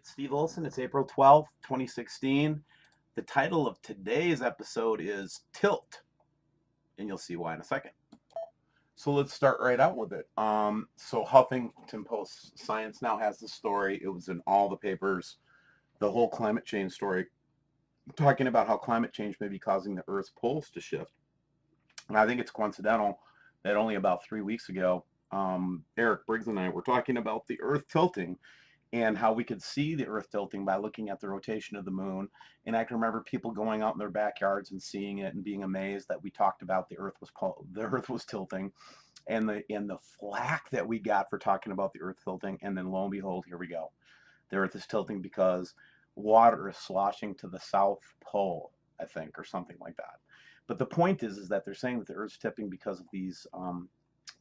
it's Steve Olson. It's April 12th, 2016. The title of today's episode is Tilt, and you'll see why in a second. So let's start right out with it. So Huffington Post Science now has the story. It was in all the papers, the whole climate change story, talking about how climate change may be causing the Earth's poles to shift. And I think it's coincidental that only about 3 weeks ago, Eric Briggs and I were talking about the Earth tilting and how we could see the Earth tilting by looking at the rotation of the moon. And I can remember people going out in their backyards and seeing it and being amazed that we talked about the Earth was tilting, and the flack that we got for talking about the Earth tilting. And then lo and behold, here we go. The Earth is tilting because water is sloshing to the South Pole, I think, or something like that. But the point is that they're saying that the Earth's tipping because of these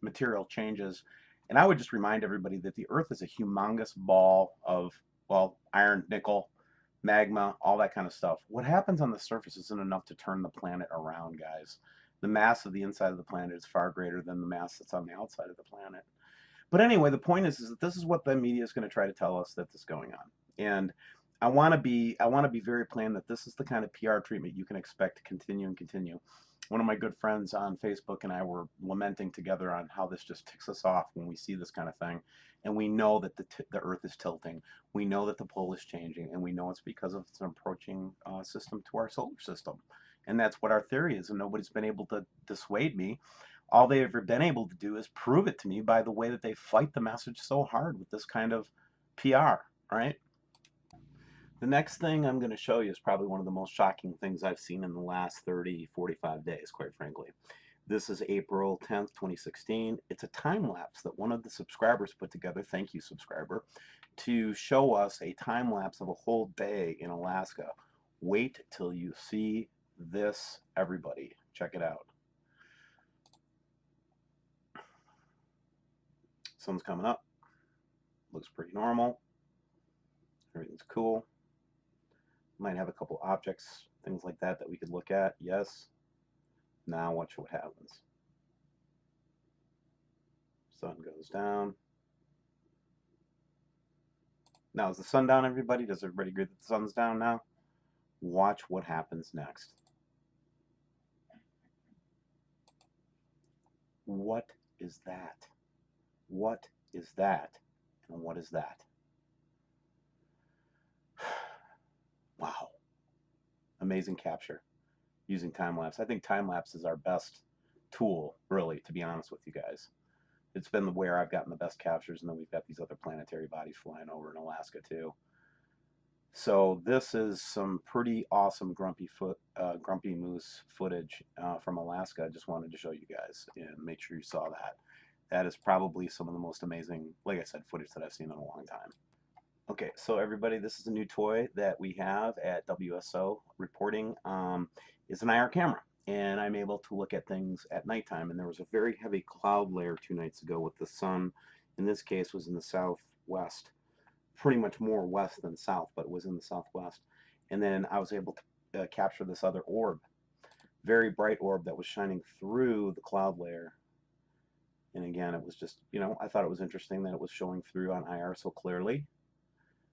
material changes. And I would just remind everybody that the Earth is a humongous ball of, well, iron, nickel, magma, all that kind of stuff. What happens on the surface isn't enough to turn the planet around, guys. The mass of the inside of the planet is far greater than the mass that's on the outside of the planet. But anyway, the point is that this is what the media is going to try to tell us that is going on. And I want to be very plain that this is the kind of PR treatment you can expect to continue and continue. One of my good friends on Facebook and I were lamenting together on how this just ticks us off when we see this kind of thing. And we know that the Earth is tilting. We know that the pole is changing. And we know it's because of its approaching system to our solar system. And that's what our theory is. And nobody's been able to dissuade me. All they've ever been able to do is prove it to me by the way that they fight the message so hard with this kind of PR, right? The next thing I'm going to show you is probably one of the most shocking things I've seen in the last 30, 45 days, quite frankly. This is April 10th, 2016. It's a time lapse that one of the subscribers put together, thank you subscriber, to show us a time lapse of a whole day in Alaska. Wait till you see this, everybody. Check it out. Sun's coming up. Looks pretty normal. Everything's cool. Might have a couple objects, things like that we could look at. Yes. Now watch what happens. Sun goes down. Now is the sun down, everybody? Does everybody agree that the sun's down now? Watch what happens next. What is that? What is that? And what is that? Wow. Amazing capture using time-lapse. I think time-lapse is our best tool, really, to be honest with you guys. It's been where I've gotten the best captures, and then we've got these other planetary bodies flying over in Alaska, too. So this is some pretty awesome grumpy moose footage from Alaska. I just wanted to show you guys and make sure you saw that. That is probably some of the most amazing, like I said, footage that I've seen in a long time. Okay, so everybody, this is a new toy that we have at WSO reporting. Is an IR camera, and I'm able to look at things at nighttime. And there was a very heavy cloud layer 2 nights ago with the sun, in this case, was in the southwest, pretty much more west than south, but it was in the southwest. And then I was able to capture this other orb, very bright orb that was shining through the cloud layer. And again, it was just, I thought it was interesting that it was showing through on IR so clearly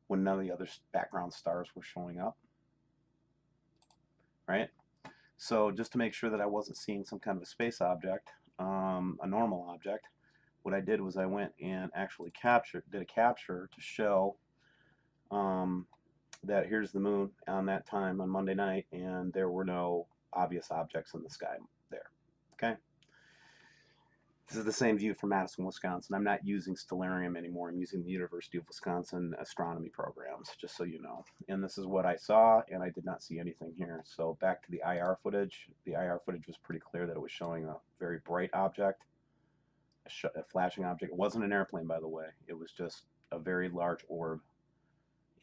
when none of the other background stars were showing up, right? So just to make sure that I wasn't seeing some kind of a space object, a normal object, what I did was I went and actually did a capture to show that here's the moon on that time on Monday night, and there were no obvious objects in the sky there, okay? This is the same view from Madison, Wisconsin. I'm not using Stellarium anymore. I'm using the University of Wisconsin astronomy programs, just so you know. And this is what I saw, and I did not see anything here. So back to the IR footage. The IR footage was pretty clear that it was showing a very bright object, a flashing object. It wasn't an airplane, by the way. It was just a very large orb.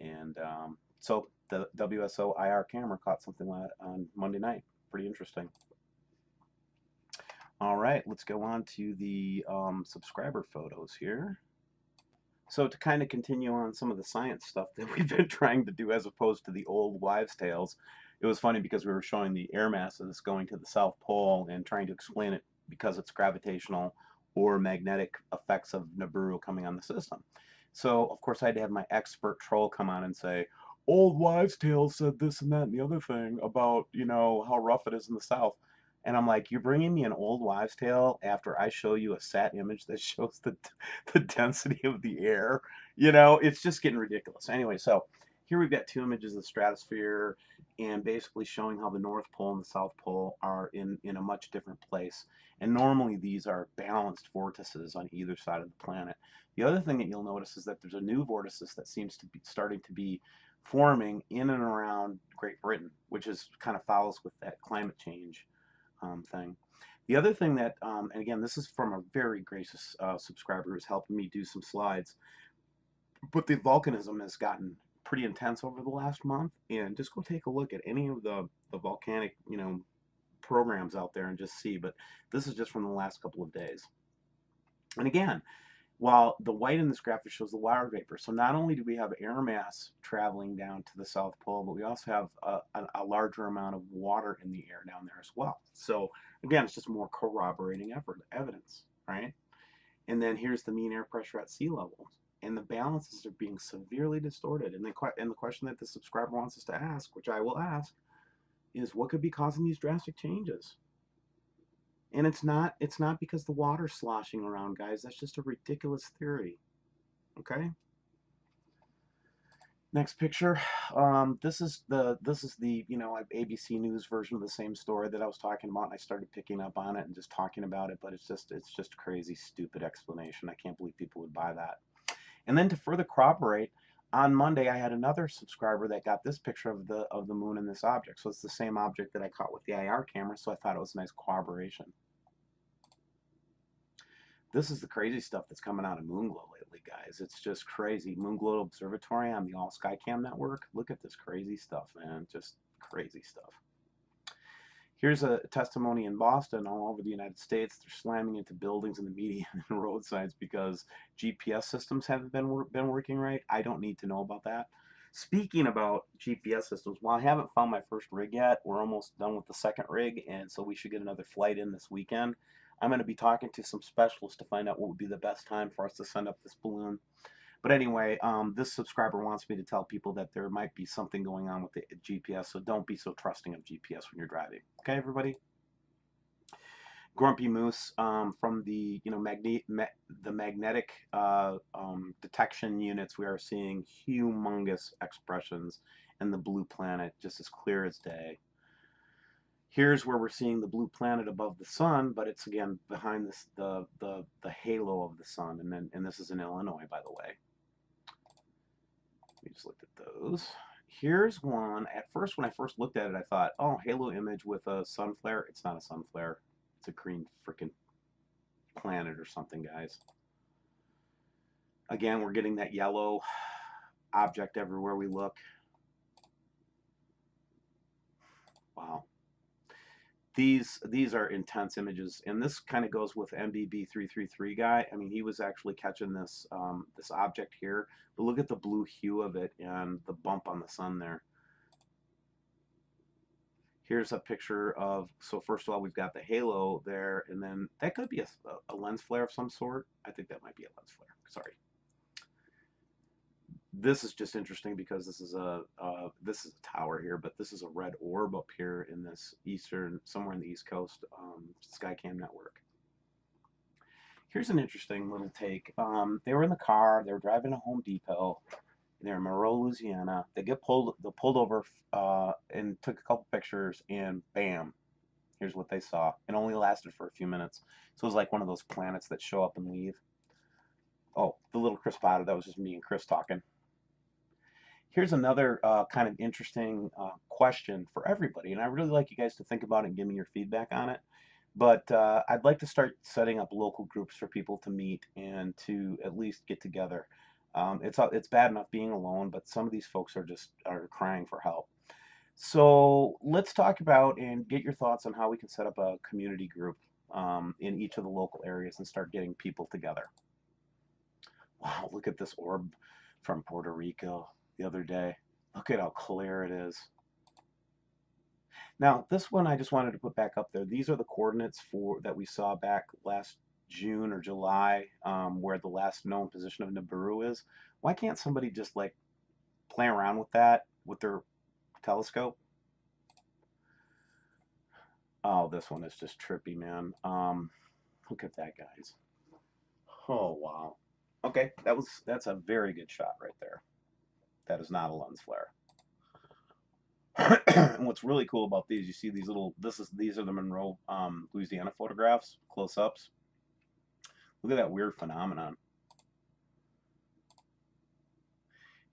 And so the WSO IR camera caught something on Monday night. Pretty interesting. All right, let's go on to the subscriber photos here. So to kind of continue on some of the science stuff that we've been trying to do as opposed to the old wives' tales, it was funny because we were showing the air masses going to the South Pole and trying to explain it because it's gravitational or magnetic effects of Nibiru coming on the system. So, of course, I had to have my expert troll come on and say, old wives' tales said this and that and the other thing about, you know, how rough it is in the South. And I'm like, you're bringing me an old wives' tale after I show you a sat image that shows the density of the air? You know, it's just getting ridiculous. Anyway, so here we've got two images of the stratosphere and basically showing how the North Pole and the South Pole are in a much different place. And normally these are balanced vortices on either side of the planet. The other thing that you'll notice is that there's a new vortice that seems to be starting to be forming in and around Great Britain, which is kind of follows with that climate change thing. The other thing that, and again, this is from a very gracious subscriber who's helping me do some slides, but the volcanism has gotten pretty intense over the last month, and just go take a look at any of the volcanic, you know, programs out there and just see. But this is just from the last couple of days. And again, while the white in this graphic shows the water vapor. So not only do we have air mass traveling down to the South Pole, but we also have a larger amount of water in the air down there as well. So again, it's just more corroborating evidence, right? And then here's the mean air pressure at sea level. And the balances are being severely distorted. And the question that the subscriber wants us to ask, which I will ask, is what could be causing these drastic changes? And it's not because the water's sloshing around, guys. That's just a ridiculous theory. Okay. Next picture. This is the you know, ABC News version of the same story that I was talking about, and I started picking up on it and just talking about it. But it's just crazy, stupid explanation. I can't believe people would buy that. And then to further corroborate, on Monday I had another subscriber that got this picture of the moon and this object. So it's the same object that I caught with the IR camera. So I thought it was a nice corroboration. This is the crazy stuff that's coming out of Moonglow lately, guys. It's just crazy. Moonglow Observatory on the All Skycam network. Look at this crazy stuff, man. Just crazy stuff. Here's a testimony in Boston, all over the United States. They're slamming into buildings and the median and road signs because GPS systems haven't been working right. I don't need to know about that. Speaking about GPS systems, while I haven't found my first rig yet, we're almost done with the second rig, and so we should get another flight in this weekend. I'm going to be talking to some specialists to find out what would be the best time for us to send up this balloon. But anyway, this subscriber wants me to tell people that there might be something going on with the GPS, so don't be so trusting of GPS when you're driving. Okay, everybody? Grumpy Moose from the magnetic detection units, we are seeing humongous expressions in the blue planet, just as clear as day. Here's where we're seeing the blue planet above the sun, but it's again behind this the halo of the sun, and this is in Illinois, by the way. We just looked at those. Here's one. At first, when I first looked at it, I thought, oh, halo image with a sun flare. It's not a sun flare. It's a green freaking planet or something, guys. Again, we're getting that yellow object everywhere we look. Wow. These are intense images, and this kind of goes with MBB333 guy. I mean, he was actually catching this this object here, but look at the blue hue of it and the bump on the sun there. Here's a picture of, so first of all, we've got the halo there, and then that could be a lens flare of some sort. I think that might be a lens flare. Sorry. This is just interesting because this is a tower here, but this is a red orb up here in this somewhere in the East Coast Skycam network. Here's an interesting little take. They were in the car. They were driving to Home Depot. They're in Monroe, Louisiana. They pulled over and took a couple pictures, and bam, here's what they saw. It only lasted for a few minutes, so it was like one of those planets that show up and leave. Oh, the little Chris spotted. That was just me and Chris talking. Here's another kind of interesting question for everybody, and I really like you guys to think about it and give me your feedback on it. But I'd like to start setting up local groups for people to meet and to at least get together. It's bad enough being alone, but some of these folks are crying for help. So let's talk about and get your thoughts on how we can set up a community group in each of the local areas and start getting people together. Wow, look at this orb from Puerto Rico the other day. Look at how clear it is. Now, this one I just wanted to put back up there. These are the coordinates that we saw back last June or July, where the last known position of Nibiru is. Why can't somebody just like play around with that with their telescope? Oh, this one is just trippy, man. Look at that, guys. Oh, wow. Okay, that's a very good shot right there. That is not a lens flare. And what's really cool about these, you see these little, these are the Monroe, Louisiana photographs, close-ups. Look at that weird phenomenon.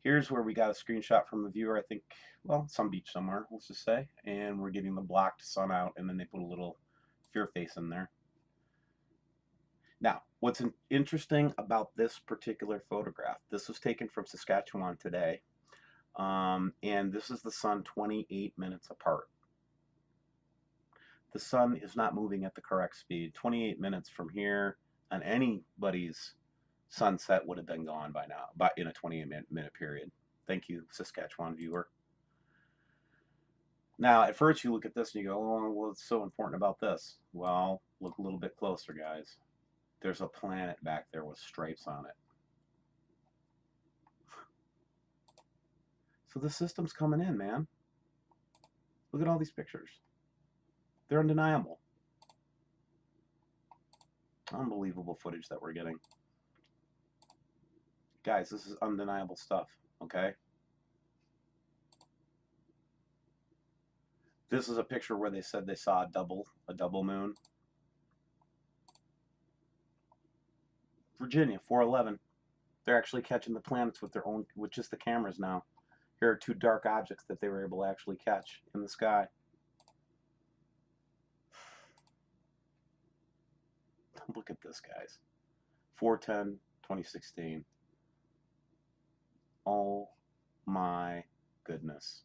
Here's where we got a screenshot from a viewer, I think, well, some beach somewhere, let's just say, and we're getting the blocked sun out, and then they put a little fear face in there. Now, what's interesting about this particular photograph, this was taken from Saskatchewan today, and this is the sun 28 minutes apart. The sun is not moving at the correct speed. 28 minutes from here on anybody's sunset would have been gone by now, but in a 28-minute period. Thank you, Saskatchewan viewer. Now, at first you look at this and you go, oh, what's so important about this? Well, look a little bit closer, guys. There's a planet back there with stripes on it. So the system's coming in, man. Look at all these pictures. They're undeniable. Unbelievable footage that we're getting. Guys, this is undeniable stuff, okay? This is a picture where they said they saw a double moon. Virginia, 411. They're actually catching the planets with their own, with just the cameras now. Here are two dark objects that they were able to actually catch in the sky. Look at this, guys. 410, 2016. Oh my goodness.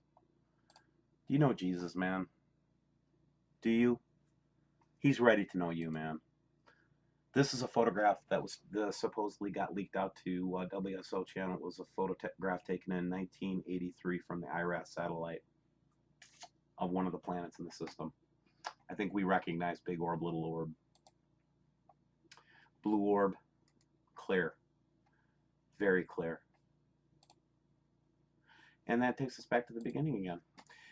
Do you know Jesus, man? Do you? He's ready to know you, man. This is a photograph that was supposedly got leaked out to WSO channel. It was a photograph taken in 1983 from the IRAS satellite of one of the planets in the system. I think we recognize big orb, little orb. Blue orb, clear. Very clear. And that takes us back to the beginning again.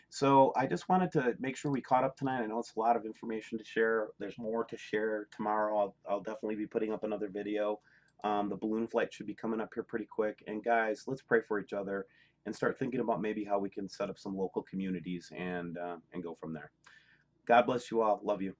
So I just wanted to make sure we caught up tonight. I know it's a lot of information to share. There's more to share tomorrow. I'll definitely be putting up another video. The balloon flight should be coming up here pretty quick. And guys, let's pray for each other and start thinking about maybe how we can set up some local communities and go from there. God bless you all. Love you.